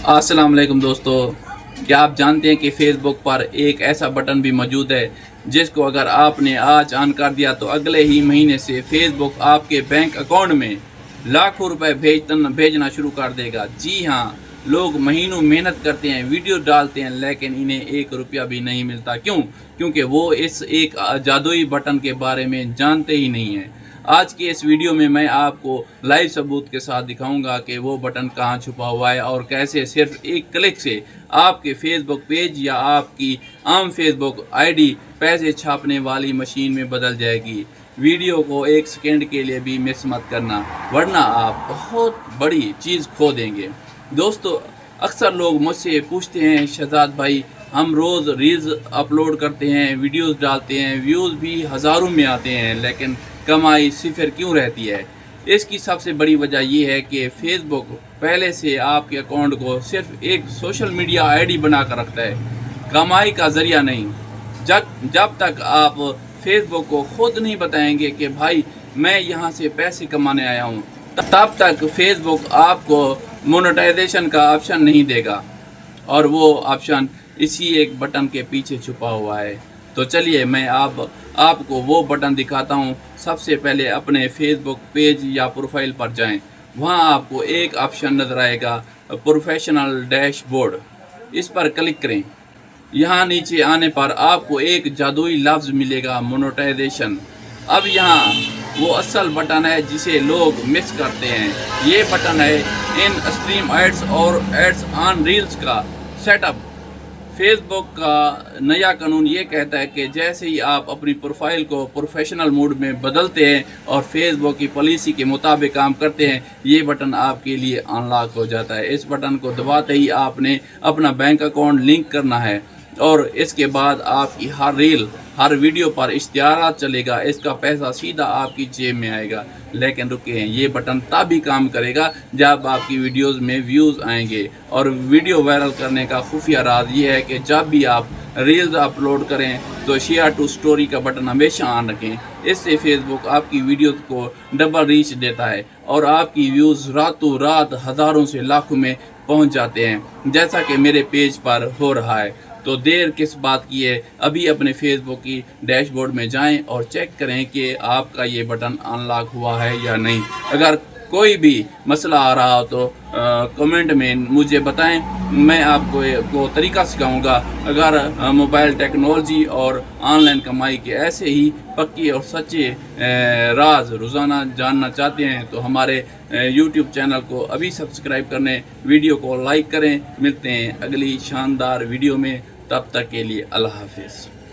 अस्सलाम वालेकुम दोस्तों, क्या आप जानते हैं कि फेसबुक पर एक ऐसा बटन भी मौजूद है जिसको अगर आपने आज ऑन कर दिया तो अगले ही महीने से फेसबुक आपके बैंक अकाउंट में लाखों रुपए भेजना शुरू कर देगा। जी हाँ, लोग महीनों मेहनत करते हैं, वीडियो डालते हैं, लेकिन इन्हें 1 रुपया भी नहीं मिलता। क्यों? क्योंकि वो इस एक जादुई बटन के बारे में जानते ही नहीं हैं। आज के इस वीडियो में मैं आपको लाइव सबूत के साथ दिखाऊंगा कि वो बटन कहाँ छुपा हुआ है और कैसे सिर्फ एक क्लिक से आपके फेसबुक पेज या आपकी आम फेसबुक आईडी पैसे छापने वाली मशीन में बदल जाएगी। वीडियो को 1 सेकेंड के लिए भी मिस मत करना, वरना आप बहुत बड़ी चीज़ खो देंगे। दोस्तों, अक्सर लोग मुझसे पूछते हैं, शहजाद भाई हम रोज़ रील्स अपलोड करते हैं, वीडियोस डालते हैं, व्यूज़ भी हज़ारों में आते हैं, लेकिन कमाई सिफर क्यों रहती है? इसकी सबसे बड़ी वजह ये है कि फेसबुक पहले से आपके अकाउंट को सिर्फ एक सोशल मीडिया आईडी बना कर रखता है, कमाई का ज़रिया नहीं। जब तक आप फेसबुक को खुद नहीं बताएंगे कि भाई मैं यहाँ से पैसे कमाने आया हूँ, तब तक फेसबुक आपको मोनेटाइजेशन का ऑप्शन नहीं देगा, और वो ऑप्शन इसी एक बटन के पीछे छुपा हुआ है। तो चलिए मैं आपको वो बटन दिखाता हूँ। सबसे पहले अपने फेसबुक पेज या प्रोफाइल पर जाएं, वहाँ आपको एक ऑप्शन नज़र आएगा, प्रोफेशनल डैशबोर्ड। इस पर क्लिक करें। यहाँ नीचे आने पर आपको एक जादुई लफ्ज़ मिलेगा, मोनेटाइजेशन। अब यहाँ वो असल बटन है जिसे लोग मिस करते हैं। ये बटन है इन स्ट्रीम एड्स और एड्स ऑन रील्स का सेटअप। फेसबुक का नया कानून ये कहता है कि जैसे ही आप अपनी प्रोफाइल को प्रोफेशनल मोड में बदलते हैं और फेसबुक की पॉलिसी के मुताबिक काम करते हैं, ये बटन आपके लिए अनलॉक हो जाता है। इस बटन को दबाते ही आपने अपना बैंक अकाउंट लिंक करना है और इसके बाद आपकी हर रील, हर वीडियो पर इश्तिहारात चलेगा। इसका पैसा सीधा आपकी जेब में आएगा। लेकिन रुके, ये बटन तब भी काम करेगा जब आपकी वीडियोस में व्यूज़ आएंगे। और वीडियो वायरल करने का खुफिया राज ये है कि जब भी आप रील्स अपलोड करें तो शेयर टू स्टोरी का बटन हमेशा ऑन रखें। इससे फेसबुक आपकी वीडियोस को डबल रीच देता है और आपकी व्यूज़ रातों रात हज़ारों से लाखों में पहुंच जाते हैं, जैसा कि मेरे पेज पर हो रहा है। तो देर किस बात की है, अभी अपने फेसबुक की डैशबोर्ड में जाएं और चेक करें कि आपका ये बटन अनलॉक हुआ है या नहीं। अगर कोई भी मसला आ रहा हो तो कमेंट में मुझे बताएं, मैं आपको तरीका सिखाऊंगा। अगर मोबाइल टेक्नोलॉजी और ऑनलाइन कमाई के ऐसे ही पक्के और सच्चे राज रोज़ाना जानना चाहते हैं तो हमारे यूट्यूब चैनल को अभी सब्सक्राइब करने, वीडियो को लाइक करें। मिलते हैं अगली शानदार वीडियो में, तब तक के लिए अल्लाह हाफिज़।